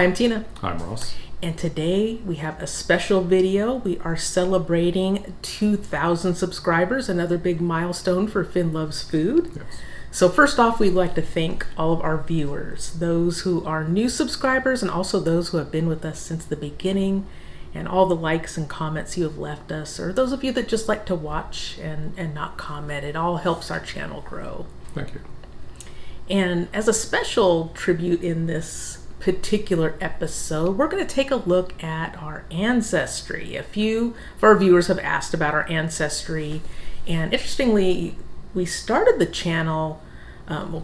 I'm Tina. I'm Ross. And today we have a special video. We are celebrating 2,000 subscribers, another big milestone for Finn Loves Food. Yes. So first off, we'd like to thank all of our viewers, those who are new subscribers and also those who have been with us since the beginning, and all the likes and comments you have left us, or those of you that just like to watch and not comment. It all helps our channel grow. Thank you. And as a special tribute in this particular episode, we're going to take a look at our ancestry. A few of our viewers have asked about our ancestry, and interestingly, we started the channel,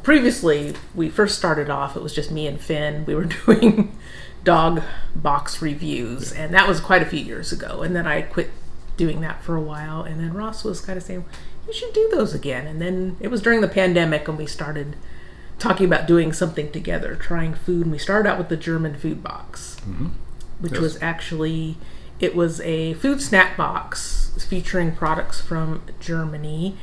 previously, we first started off, it was just me and Finn. We were doing dog box reviews, and that was quite a few years ago, and then I quit doing that for a while, and then Ross was kind of saying, you should do those again, and then it was during the pandemic, and we started talking about doing something together, trying food, and we started out with the German food box, which was actually, it was a food snack box featuring products from Germany,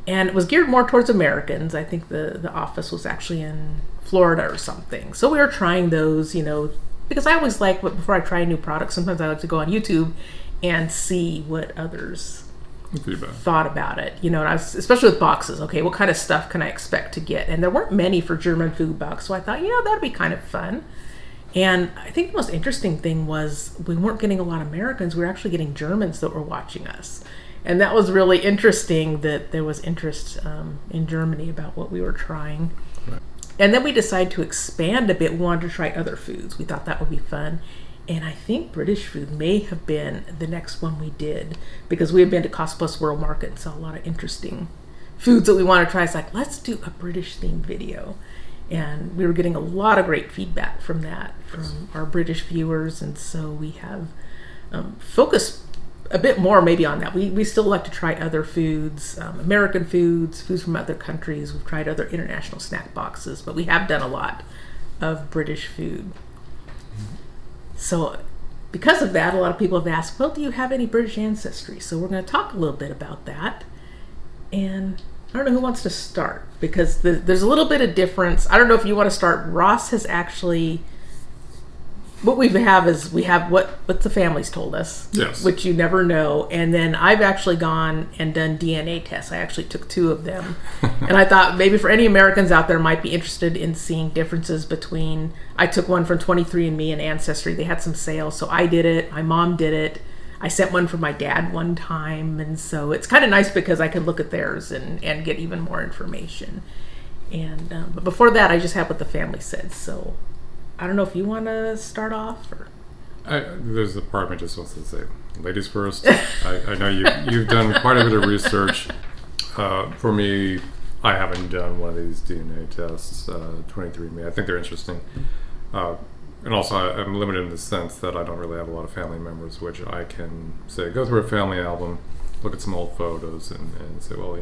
and it was geared more towards Americans. I think the office was actually in Florida or something. So we were trying those, because I always like, before I try a new product, sometimes I like to go on YouTube and see what others thought about it, and I was, especially with boxes, okay, what kind of stuff can I expect to get? And there weren't many for German food box, so I thought, that'd be kind of fun. And I think the most interesting thing was we weren't getting a lot of Americans, we were actually getting Germans that were watching us. And that was really interesting that there was interest in Germany about what we were trying. Right. And then we decided to expand a bit. We wanted to try other foods. We thought that would be fun. And I think British food may have been the next one we did, because we had been to Cost Plus World Market and saw a lot of interesting foods that we want to try. It's like, let's do a British themed video. And we were getting a lot of great feedback from that, from our British viewers. And so we have focused a bit more maybe on that. We still like to try other foods, American foods from other countries. We've tried other international snack boxes, but we have done a lot of British food. So because of that, a lot of people have asked, well, do you have any British ancestry? So we're going to talk a little bit about that. And I don't know who wants to start, because there's a little bit of difference. I don't know if you want to start. Ross has actually, what we have is we have what the family's told us, yes, which you never know. And then I've actually gone and done DNA tests. I actually took 2 of them. And I thought maybe for any Americans out there might be interested in seeing differences between, I took one from 23andMe and Ancestry. They had some sales, so I did it. My mom did it. I sent one for my dad one time. And so it's kind of nice because I could look at theirs and get even more information. And but before that, I just had what the family said. So I don't know if you want to start off, or there's a part of me just wants to say, ladies first. I know you've done quite a bit of research. For me, I haven't done one of these DNA tests, 23andMe. I think they're interesting. And also, I'm limited in the sense that I don't really have a lot of family members, which I can say, go through a family album, look at some old photos, and say, well,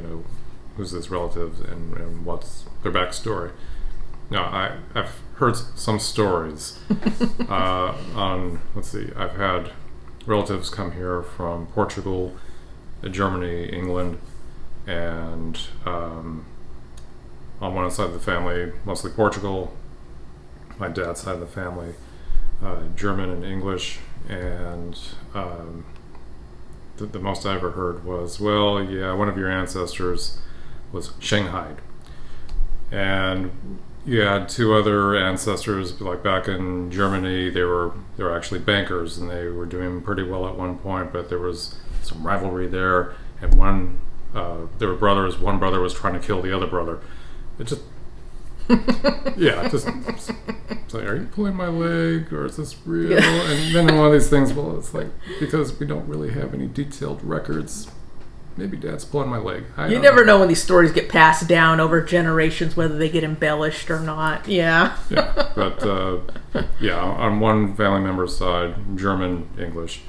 who's this relative and what's their backstory. Now, I've heard some stories on, let's see, I've had relatives come here from Portugal, Germany, England, and on one side of the family, mostly Portugal. My dad's side of the family, German and English, and the most I ever heard was, well, yeah, one of your ancestors was Shanghaied. And you had 2 other ancestors, like back in Germany, they were actually bankers, and they were doing pretty well at one point, but there was some rivalry there, and they were brothers. One brother was trying to kill the other brother. It just, it's like, are you pulling my leg, or is this real? Yeah. And then one of these things, well, it's like, because we don't really have any detailed records, maybe Dad's pulling my leg. You never know when these stories get passed down over generations, whether they get embellished or not. Yeah. Yeah, but on one family member's side, German, English.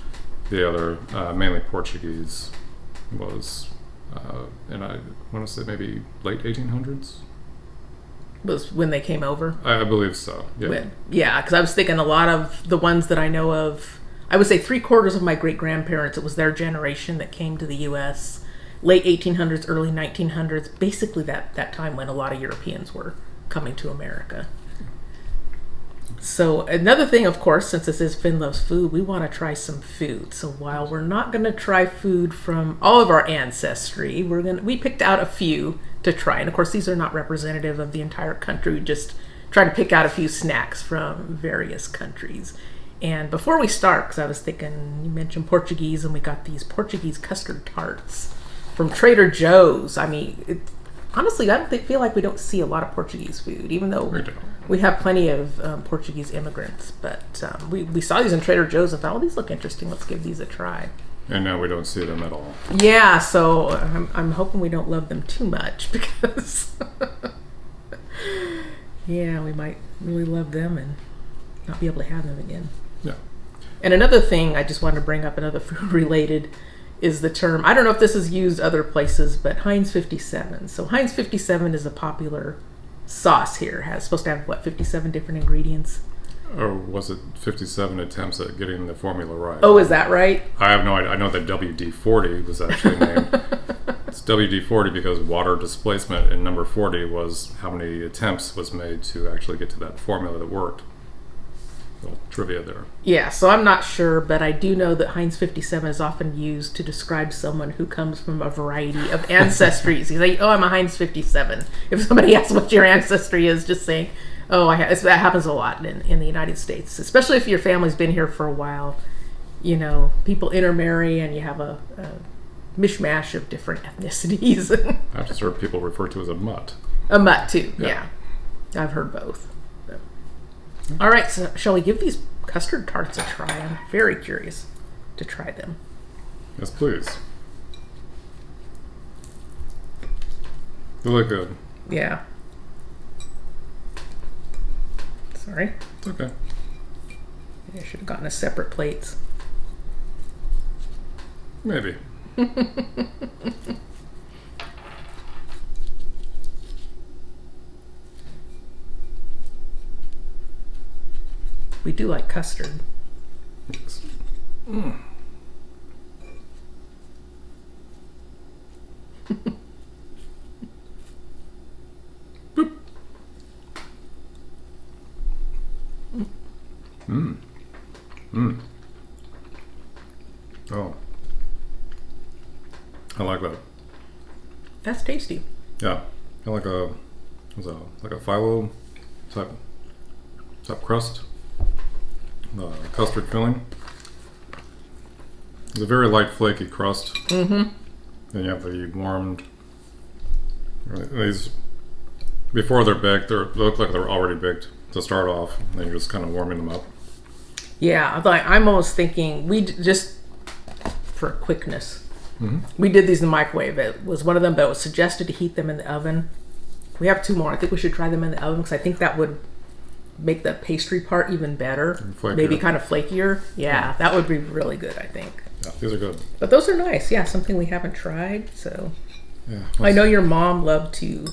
The other, mainly Portuguese, was, and I want to say maybe late 1800s. Was when they came over? I believe so, yeah. Because I was thinking a lot of the ones that I know of, I would say 3/4 of my great-grandparents, it was their generation that came to the U.S. Late 1800s, early 1900s, basically that time when a lot of Europeans were coming to America. So another thing, of course, since this is Finn Loves Food, we want to try some food. So while we're not going to try food from all of our ancestry, we picked out a few to try. And of course, these are not representative of the entire country. We just try to pick out a few snacks from various countries. And before we start, because I was thinking, you mentioned Portuguese, and we got these Portuguese custard tarts from Trader Joe's. I mean, honestly, I don't feel like we don't see a lot of Portuguese food, even though we have plenty of Portuguese immigrants. But we saw these in Trader Joe's and thought, oh, these look interesting. Let's give these a try. And now we don't see them at all. Yeah, so I'm hoping we don't love them too much because, yeah, we might really love them and not be able to have them again. Yeah. And another thing I just wanted to bring up, another food related, is the term, I don't know if this is used other places, but Heinz 57. So Heinz 57 is a popular sauce here. It's supposed to have, 57 different ingredients? Or was it 57 attempts at getting the formula right? Oh, is that right? I have no idea. I know that WD-40 was actually named. It's WD-40 because water displacement, and number 40 was how many attempts was made to actually get to that formula that worked. Little trivia there. Yeah, so I'm not sure, but I do know that Heinz 57 is often used to describe someone who comes from a variety of ancestries. He's like, oh, I'm a Heinz 57. If somebody asks what your ancestry is, just say, oh, that happens a lot in the United States, especially if your family's been here for a while. You know, people intermarry and you have a mishmash of different ethnicities. I've just heard people refer to as a mutt. A mutt, too, yeah. I've heard both. All right, so shall we give these custard tarts a try? I'm very curious to try them. Yes, please. They look good. Yeah. Sorry. It's okay. Maybe I should have gotten a separate plates. Maybe. We do like custard. Yes. Mm. Boop. Mm. Mm. Oh. I like that. That's tasty. Yeah. I like a phyllo type crust. Custard filling. It's a very light, flaky crust. Mm-hmm. Then you have the warmed. These before they're baked, they look like they're already baked to start off. Then you're just kind of warming them up. Yeah, I'm almost thinking just for quickness. Mm-hmm. We did these in the microwave. It was one of them, but it was suggested to heat them in the oven. We have two more. I think we should try them in the oven because I think that would make the pastry part even better. Maybe kind of flakier. Yeah, that would be really good, I think. Yeah, these are good. But those are nice. Yeah, something we haven't tried. So yeah, I know your mom loved to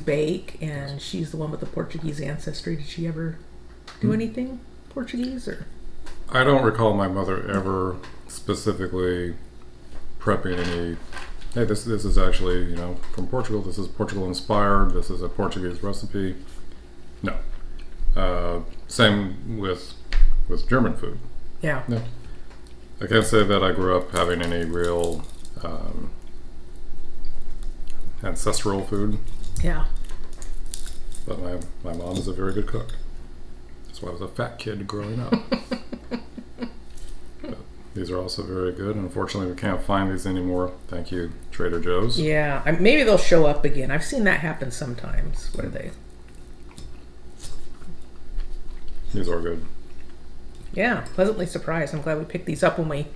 bake, and she's the one with the Portuguese ancestry. Did she ever do anything Portuguese or? I don't recall my mother ever specifically prepping any. Hey, this is actually from Portugal. This is Portugal inspired. This is a Portuguese recipe. No. Same with German food. Yeah. No. I can't say that I grew up having any real ancestral food. Yeah. But my mom is a very good cook. That's why I was a fat kid growing up. But these are also very good. Unfortunately, we can't find these anymore. Thank you, Trader Joe's. Yeah. Maybe they'll show up again. I've seen that happen sometimes. What are they? These are good. Yeah, pleasantly surprised. I'm glad we picked these up when we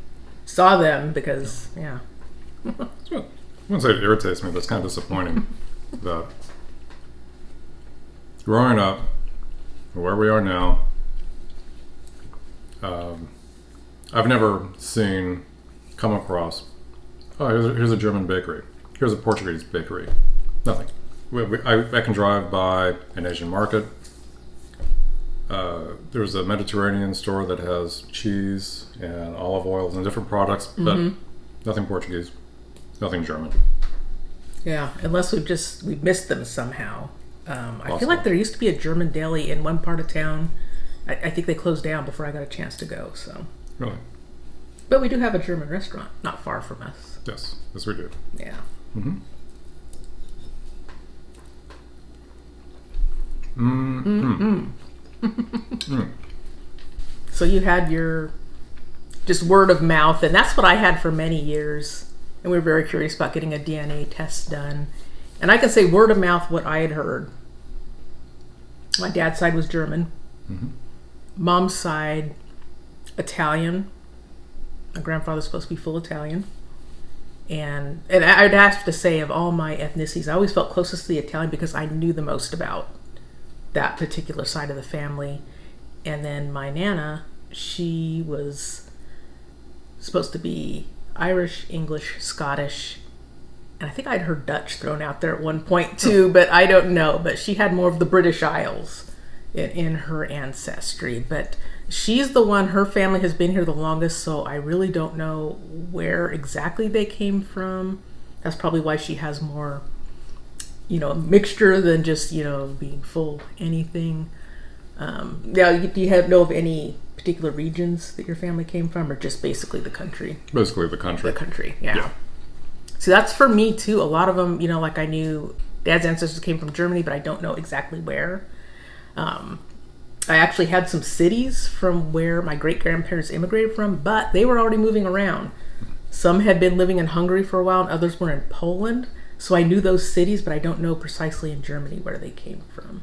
saw them because, yeah. I wouldn't say it irritates me, but it's kind of disappointing that growing up, where we are now, I've never come across, here's a German bakery. Here's a Portuguese bakery. Nothing. I can drive by an Asian market. There's a Mediterranean store that has cheese and olive oils and different products, but nothing Portuguese, nothing German. Yeah, unless we've missed them somehow. I feel like there used to be a German deli in one part of town. I think they closed down before I got a chance to go. So, Really? but we do have a German restaurant not far from us. Yes, we do. Yeah. Mm-hmm. Mm-hmm. Mm. So you had your just word of mouth, and that's what I had for many years. And we were very curious about getting a DNA test done. And I can say word of mouth what I had heard. My dad's side was German. Mm-hmm. Mom's side, Italian. My grandfather's supposed to be full Italian. And I'd have to say, of all my ethnicities, I always felt closest to the Italian because I knew the most about that particular side of the family. And then my Nana, she was supposed to be Irish, English, Scottish, and I think I'd heard Dutch thrown out there at one point too, but I don't know. But she had more of the British Isles in her ancestry. But she's the one, her family has been here the longest, so I really don't know where exactly they came from. That's probably why she has more, a mixture than just, being full anything. Do you know of any particular regions that your family came from, or just basically the country? Basically the country. The country, yeah. So that's for me too. A lot of them, like I knew Dad's ancestors came from Germany, but I don't know exactly where. I actually had some cities from where my great-grandparents immigrated from, but they were already moving around. Some had been living in Hungary for a while, and others were in Poland. So I knew those cities, but I don't know precisely in Germany where they came from.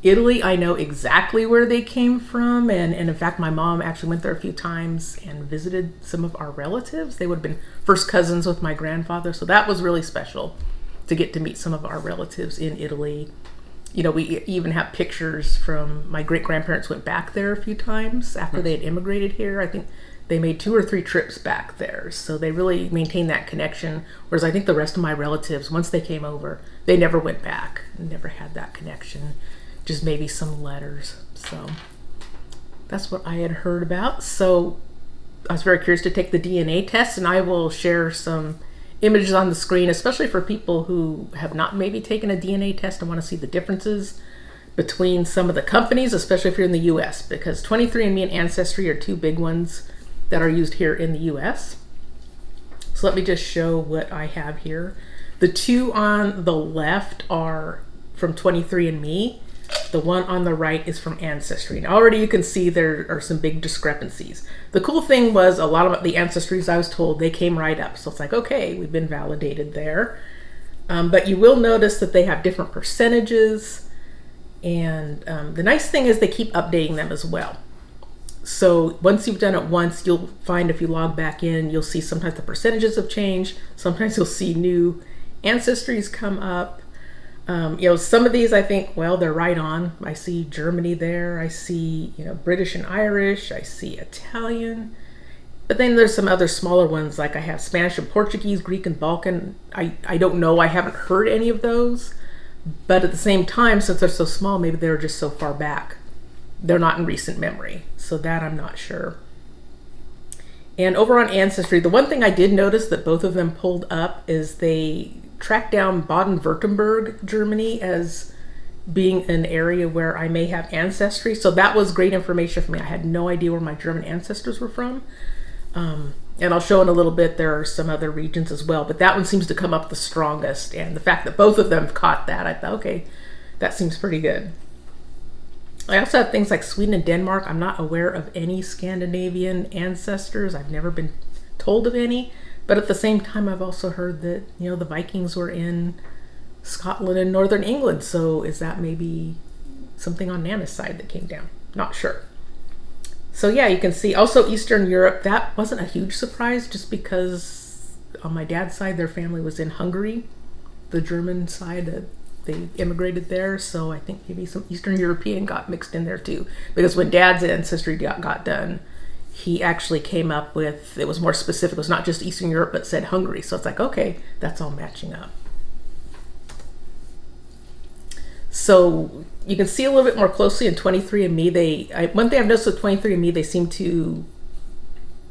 Italy, I know exactly where they came from, and in fact, my mom actually went there a few times and visited some of our relatives. They would have been first cousins with my grandfather, so that was really special to get to meet some of our relatives in Italy. We even have pictures from my great-grandparents went back there a few times after they had immigrated here. I think they made 2 or 3 trips back there, so they really maintained that connection, whereas I think the rest of my relatives, once they came over, they never went back, never had that connection. Just maybe some letters. So that's what I had heard about. So I was very curious to take the DNA test, and I will share some images on the screen, especially for people who have not maybe taken a DNA test and want to see the differences between some of the companies, especially if you're in the US, because 23andMe and Ancestry are 2 big ones that are used here in the US. So let me just show what I have here. The 2 on the left are from 23andMe. The one on the right is from Ancestry. And already you can see there are some big discrepancies. The cool thing was a lot of the ancestries, I was told, they came right up. So it's like, okay, we've been validated there. But you will notice that they have different percentages. And the nice thing is they keep updating them as well. So once you've done it once, you'll find if you log back in, you'll see sometimes the percentages have changed. Sometimes you'll see new ancestries come up. Some of these I think, well, they're right on. I see Germany there. I see, British and Irish. I see Italian. But then there's some other smaller ones, like I have Spanish and Portuguese, Greek and Balkan. I don't know. I haven't heard any of those. But at the same time, since they're so small, maybe they're just so far back. They're not in recent memory. So that I'm not sure. And over on Ancestry, the one thing I did notice that both of them pulled up is they tracked down Baden-Württemberg, Germany, as being an area where I may have ancestry. So that was great information for me. I had no idea where my German ancestors were from. And I'll show in a little bit, there are some other regions as well, but that one seems to come up the strongest. And the fact that both of them caught that, I thought, okay, that seems pretty good. I also have things like Sweden and Denmark. I'm not aware of any Scandinavian ancestors. I've never been told of any. But at the same time, I've also heard that, the Vikings were in Scotland and Northern England. So is that maybe something on Nana's side that came down? Not sure. So yeah, you can see also Eastern Europe. That wasn't a huge surprise just because on my dad's side, their family was in Hungary. The German side, they immigrated there. So I think maybe some Eastern European got mixed in there too. Because when Dad's ancestry got done, he actually came up with, it was more specific. It was not just Eastern Europe, but said Hungary. So it's like, okay, that's all matching up. So you can see a little bit more closely in 23andMe. One thing I've noticed with 23andMe, they seem to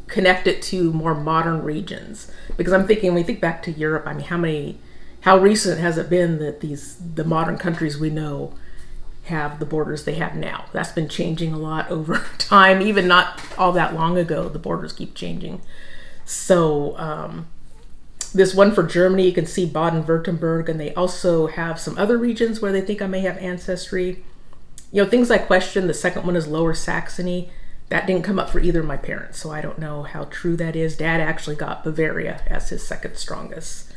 connect it to more modern regions. Because I'm thinking, when we think back to Europe, how many, how recent has it been that the modern countries we know have the borders they have now? That's been changing a lot over time. Even not all that long ago, the borders keep changing. So this one for Germany, you can see Baden-Württemberg, and they also have some other regions where they think I may have ancestry. Things I question. The second one is Lower Saxony. That didn't come up for either of my parents, so I don't know how true that is. Dad actually got Bavaria as his second strongest.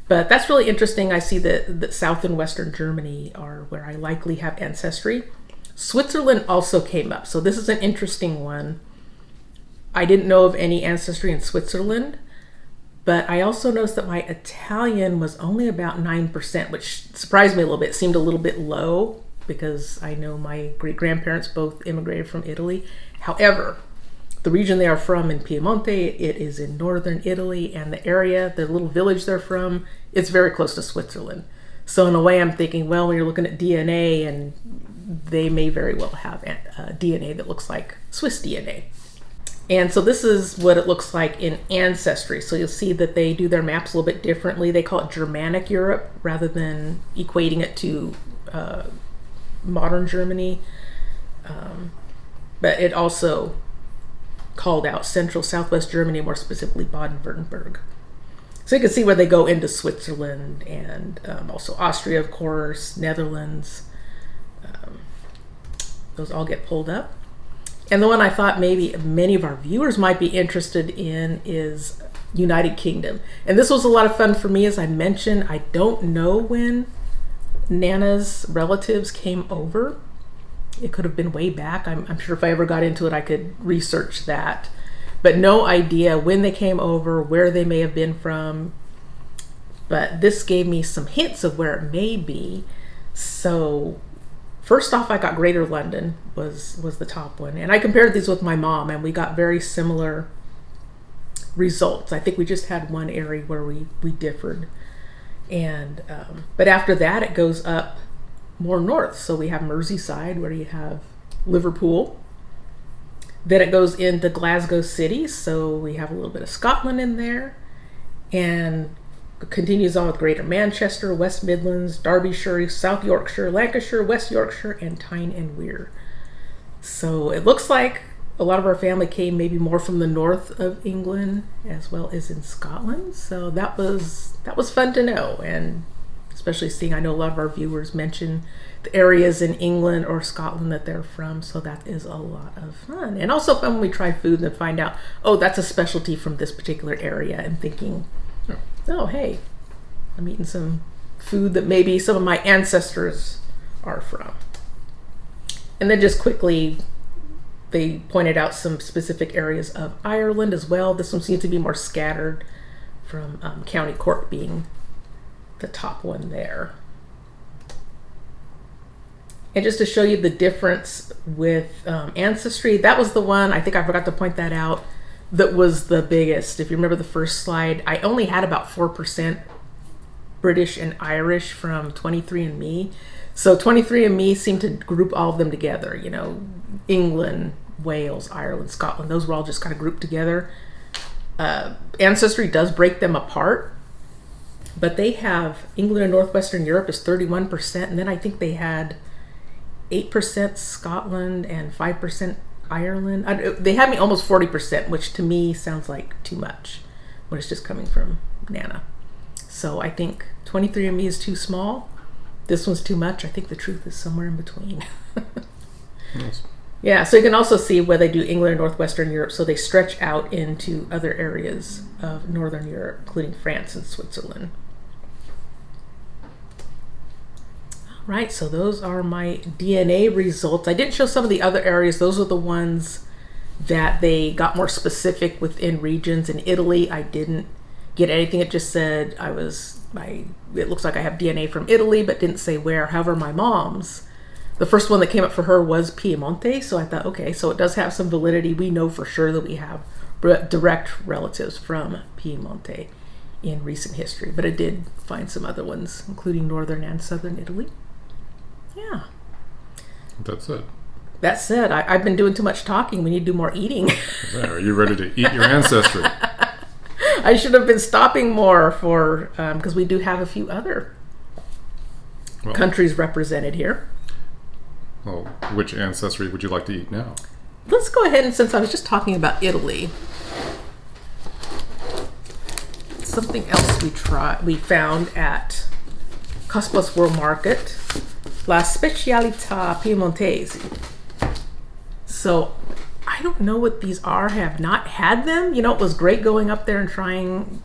But that's really interesting. I see that South and Western Germany are where I likely have ancestry. Switzerland also came up, so this is an interesting one. I didn't know of any ancestry in Switzerland, but I also noticed that my Italian was only about 9%, which surprised me a little bit. It seemed a little bit low because I know my great-grandparents both immigrated from Italy. However, the region they are from in Piemonte, it is in northern Italy, and the area, the little village they're from, it's very close to Switzerland. So in a way, I'm thinking, well, when you're looking at DNA, and they may very well have DNA that looks like Swiss DNA. And so this is what it looks like in Ancestry. So you'll see that they do their maps a little bit differently. They call it Germanic Europe rather than equating it to modern Germany. But it also called out Central Southwest Germany, more specifically Baden-Württemberg. So you can see where they go into Switzerland and also Austria, of course, Netherlands. Those all get pulled up. And the one I thought maybe many of our viewers might be interested in is United Kingdom. And this was a lot of fun for me. As I mentioned, I don't know when Nana's relatives came over. It could have been way back. I'm sure if I ever got into it, I could research that. But no idea when they came over, where they may have been from. But this gave me some hints of where it may be. So first off, I got Greater London was the top one. And I compared these with my mom, and we got very similar results. I think we just had one area where we differed. And but after that, it goes up more north. So we have Merseyside, where you have Liverpool. Then it goes into Glasgow City, so we have a little bit of Scotland in there. And continues on with Greater Manchester, West Midlands, Derbyshire, South Yorkshire, Lancashire, West Yorkshire, and Tyne and Wear. So it looks like a lot of our family came maybe more from the north of England as well as in Scotland. So that was fun to know, and especially seeing, I know a lot of our viewers mention the areas in England or Scotland that they're from, so that is a lot of fun. And also fun when we try food and find out, oh, that's a specialty from this particular area, and thinking, oh, hey, I'm eating some food that maybe some of my ancestors are from. And then just quickly, they pointed out some specific areas of Ireland as well. This one seems to be more scattered, from County Cork being the top one there. And just to show you the difference with Ancestry, that was the one, I think I forgot to point that out, that was the biggest. If you remember the first slide, I only had about 4% British and Irish from 23andMe. So 23andMe seemed to group all of them together, England, Wales, Ireland, Scotland, those were all just kind of grouped together. Ancestry does break them apart, but they have England and Northwestern Europe is 31%, and then I think they had 8% Scotland and 5% Ireland. They had me almost 40%, which to me sounds like too much when it's just coming from Nana. So I think 23andMe is too small. This one's too much. I think the truth is somewhere in between. Nice. Yeah, so you can also see where they do England and Northwestern Europe. So they stretch out into other areas of Northern Europe, including France and Switzerland. All right, so those are my DNA results. I didn't show some of the other areas. Those are the ones that they got more specific within regions. In Italy, I didn't get anything. It just said it looks like I have DNA from Italy, but didn't say where. However, my mom's, the first one that came up for her was Piemonte. So I thought, okay, so it does have some validity. We know for sure that we have direct relatives from Piemonte in recent history. But I did find some other ones, including northern and southern Italy. Yeah. That's it. That said, I've been doing too much talking. We need to do more eating. Are you ready to eat your ancestry? I I should have been stopping more for because we do have a few other countries represented here. Well, which ancestry would you like to eat now? Let's go ahead and, since I was just talking about Italy, something else we found at Cosplus World Market, La Specialità Piemontese. So I don't know what these are. Have not had them. You know, it was great going up there and trying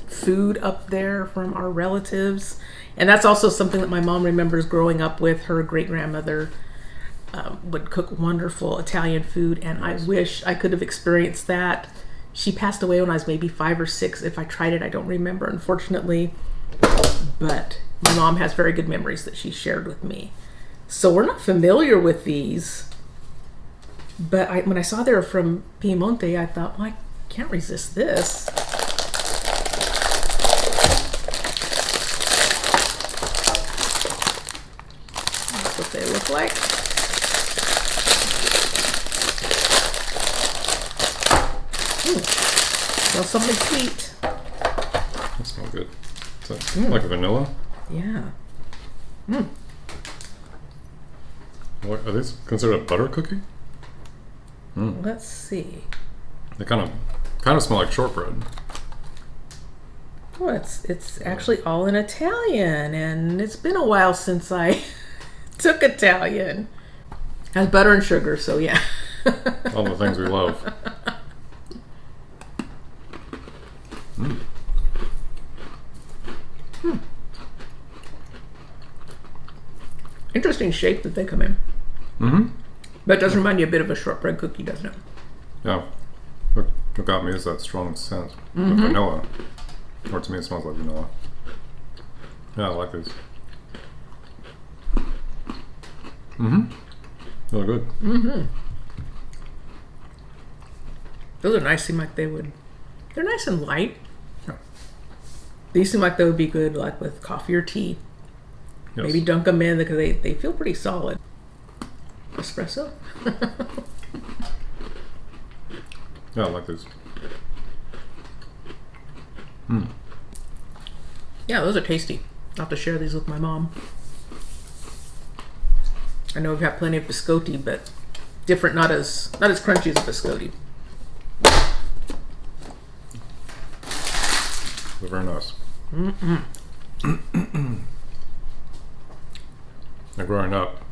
food up there from our relatives. And that's also something that my mom remembers growing up with. Her great-grandmother would cook wonderful Italian food, and I wish I could have experienced that. She passed away when I was maybe 5 or 6. If I tried it, I don't remember, unfortunately. But my mom has very good memories that she shared with me. So we're not familiar with these. But when I saw they were from Piemonte, I thought, well, I can't resist this. That's what they look like. Smell something sweet. That smells good. Is that like a vanilla? Yeah. What, are these considered a butter cookie? Let's see. They kind of smell like shortbread. Oh, it's actually all in Italian, and it's been a while since I took Italian. Has butter and sugar, so yeah. All the things we love. Interesting shape that they come in. That does remind you a bit of a shortbread cookie, doesn't it? Yeah. What got me is that strong scent of vanilla. Or to me, it smells like vanilla. Yeah, I like these. Really good. Those are nice. Seem like they would. They're nice and light. Yeah. These seem like they would be good, like with coffee or tea. Yes. Maybe dunk them in because they feel pretty solid. Espresso. Yeah, I like these. Yeah, those are tasty. I'll have to share these with my mom. I know we've got plenty of biscotti, but different, not as crunchy as a biscotti. They're very nice. Now, growing up,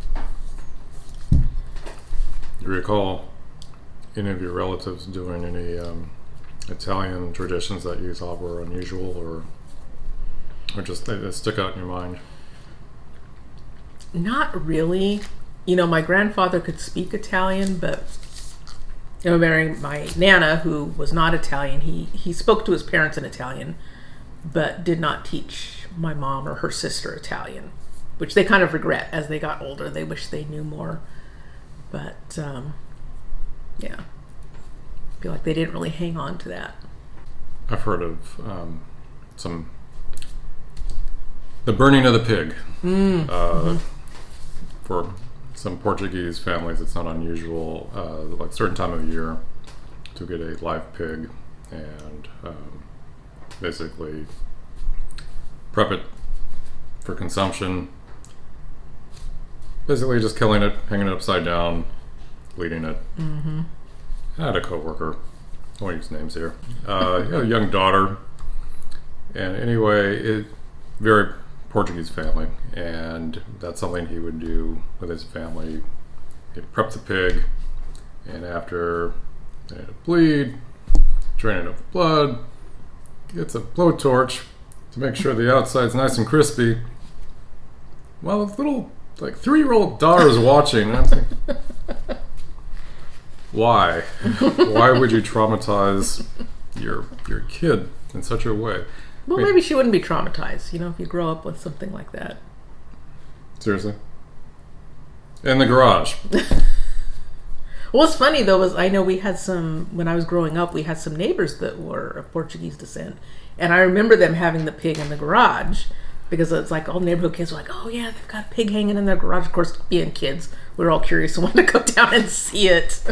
you recall any of your relatives doing any Italian traditions that you thought were unusual or just they stick out in your mind? Not really. You know, my grandfather could speak Italian, but you know, marrying my Nana, who was not Italian, he spoke to his parents in Italian, but did not teach my mom or her sister Italian, which they kind of regret as they got older. They wish they knew more. But, yeah. I feel like they didn't really hang on to that. I've heard of the burning of the pig. For some Portuguese families, it's not unusual, like certain time of year, to get a live pig and basically prep it for consumption. Basically just killing it, hanging it upside down, bleeding it. I had a coworker, I won't use names here, he had a young daughter, and anyway, very Portuguese family, and that's something he would do with his family. He'd prep the pig, and after they had to bleed, drain it of the blood, gets a blowtorch to make sure the outside's nice and crispy. Well, his little 3-year-old daughter is watching, and I'm thinking, why? Why would you traumatize your kid in such a way? Well, maybe she wouldn't be traumatized, you know, if you grow up with something like that. Seriously? In the garage. Well, what's funny, though, is I know we had when I was growing up, we had some neighbors that were of Portuguese descent. And I remember them having the pig in the garage. Because it's like all neighborhood kids were like, oh yeah, they've got a pig hanging in their garage. Of course, being kids, we were all curious and wanted to go down and see it.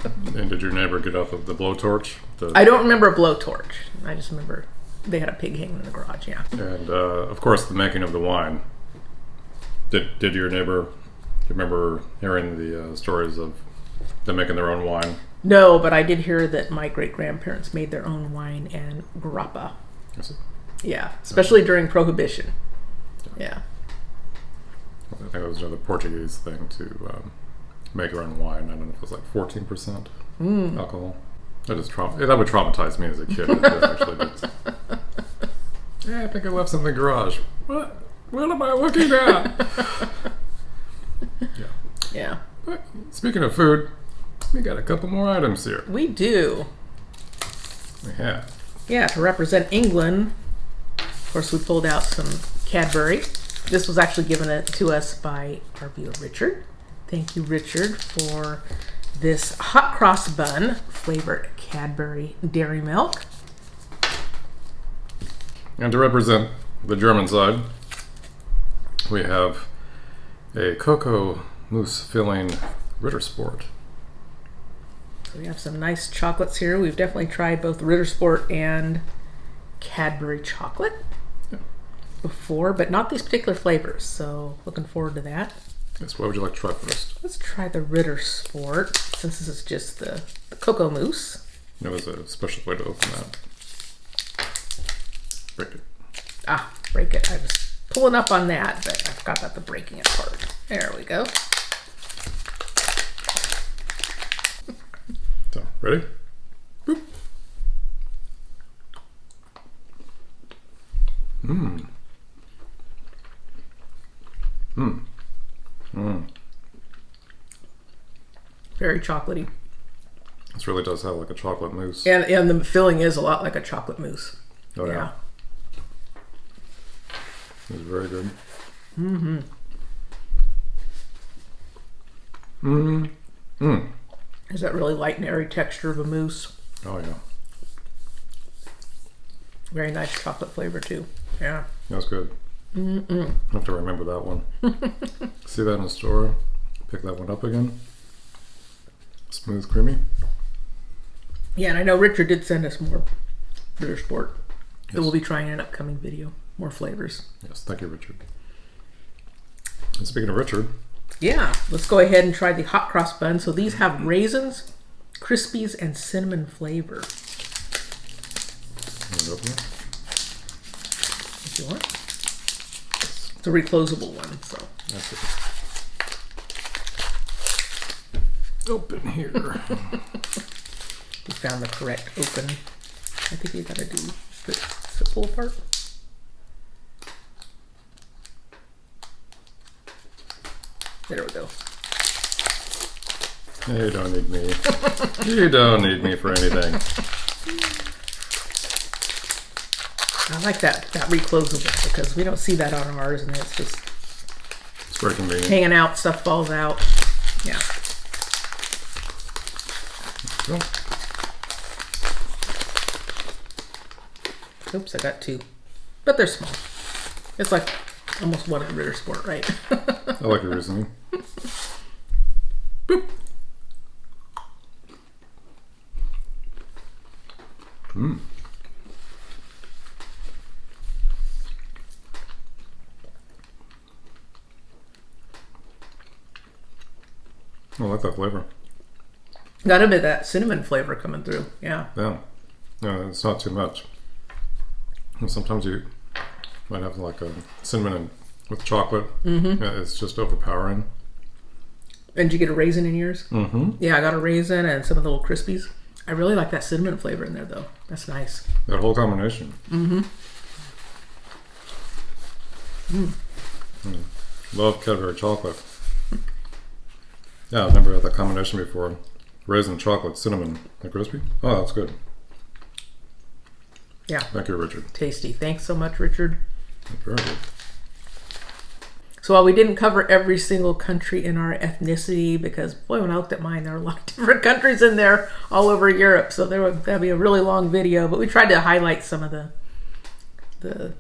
And did your neighbor get out the blowtorch? I don't remember a blowtorch. I just remember they had a pig hanging in the garage, yeah. And of course, the making of the wine. Did your neighbor, you remember hearing the stories of them making their own wine? No, but I did hear that my great-grandparents made their own wine and grappa. Yeah, especially during Prohibition. Yeah. I think it was another Portuguese thing to make your own wine. I don't know if it was like 14% alcohol. That would traumatize me as a kid. Yeah, I think I left something in the garage. What am I looking at? Yeah. But speaking of food, we got a couple more items here. We do. We have. Yeah, to represent England, of course, we pulled out some Cadbury. This was actually given to us by our viewer, Richard. Thank you, Richard, for this hot cross bun flavored Cadbury dairy milk. And to represent the German side, we have a cocoa mousse filling Rittersport. So we have some nice chocolates here. We've definitely tried both Rittersport and Cadbury chocolate before, but not these particular flavors. So looking forward to that. Yes, what would you like to try first? Let's try the Rittersport, since this is just the cocoa mousse. There was a special way to open that. Break it. Break it. I was pulling up on that, but I forgot about the breaking it part. There we go. So, ready? Boop. Very chocolatey. This really does have like a chocolate mousse. And the filling is a lot like a chocolate mousse. Oh yeah. It's very good. Is that really light and airy texture of a mousse? Oh yeah. Very nice chocolate flavor too. Yeah. That's good. I have to remember that one. See that in the store? Pick that one up again. Smooth, creamy. Yeah, and I know Richard did send us more Rittersport that we'll be trying in an upcoming video. More flavors. Yes, thank you, Richard. And speaking of Richard. Yeah, let's go ahead and try the hot cross bun. So these have raisins, crispies, and cinnamon flavor. Open it? If you want. It's a reclosable one, so. That's it. Open here. We found the correct open. I think you gotta do the pull apart. There we go. You don't need me. You don't need me for anything. I like that reclosable because we don't see that on ours, and it's just Very convenient. Hanging out, stuff falls out. Yeah. Cool. Oops, I got two. But they're small. It's like almost one at Ritter Sport, right? I like your reasoning. Boop. Mmm. I like that flavor. Got a bit of that cinnamon flavor coming through. Yeah. Yeah. No, it's not too much. And sometimes you might have like a cinnamon with chocolate. Mm-hmm. Yeah, it's just overpowering. And did you get a raisin in yours? Mm-hmm. Yeah, I got a raisin and some of the little crispies. I really like that cinnamon flavor in there, though. That's nice. That whole combination. Mm-hmm. Love Cadbury chocolate. Yeah, I've never had that combination before. Raisin, chocolate, cinnamon, and crispy. Oh, that's good. Yeah. Thank you, Richard. Tasty. Thanks so much, Richard. Very good. So while we didn't cover every single country in our ethnicity, because boy, when I looked at mine, there were a lot of different countries in there all over Europe. So that'd be a really long video, but we tried to highlight some of the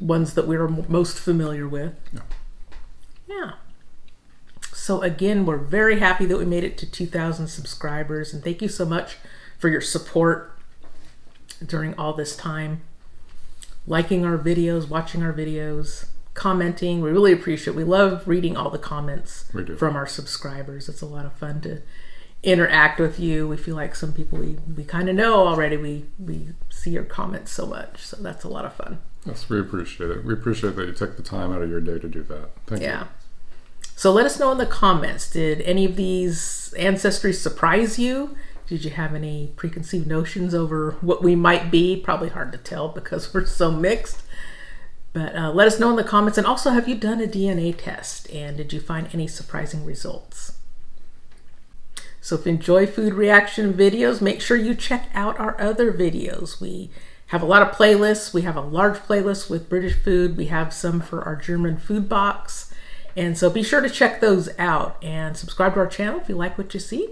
ones that we're most familiar with. Yeah. Yeah. So again, we're very happy that we made it to 2,000 subscribers, and thank you so much for your support during all this time. Liking our videos, watching our videos, commenting. We really appreciate it. We love reading all the comments from our subscribers. It's a lot of fun to interact with you. We feel like some people we kind of know already. We see your comments so much, so that's a lot of fun. Yes, we appreciate it. We appreciate that you took the time out of your day to do that. Thank you. So let us know in the comments, did any of these ancestries surprise you? Did you have any preconceived notions over what we might be? Probably hard to tell because we're so mixed. But let us know in the comments. And also, have you done a DNA test? And did you find any surprising results? So if you enjoy food reaction videos, make sure you check out our other videos. We have a lot of playlists. We have a large playlist with British food. We have some for our German food box. And so be sure to check those out and subscribe to our channel if you like what you see.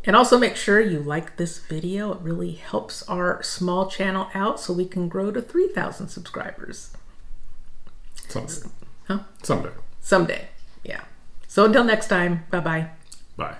And also make sure you like this video. It really helps our small channel out so we can grow to 3,000 subscribers. Someday. Huh? Someday. Someday, yeah. So until next time, bye-bye. Bye.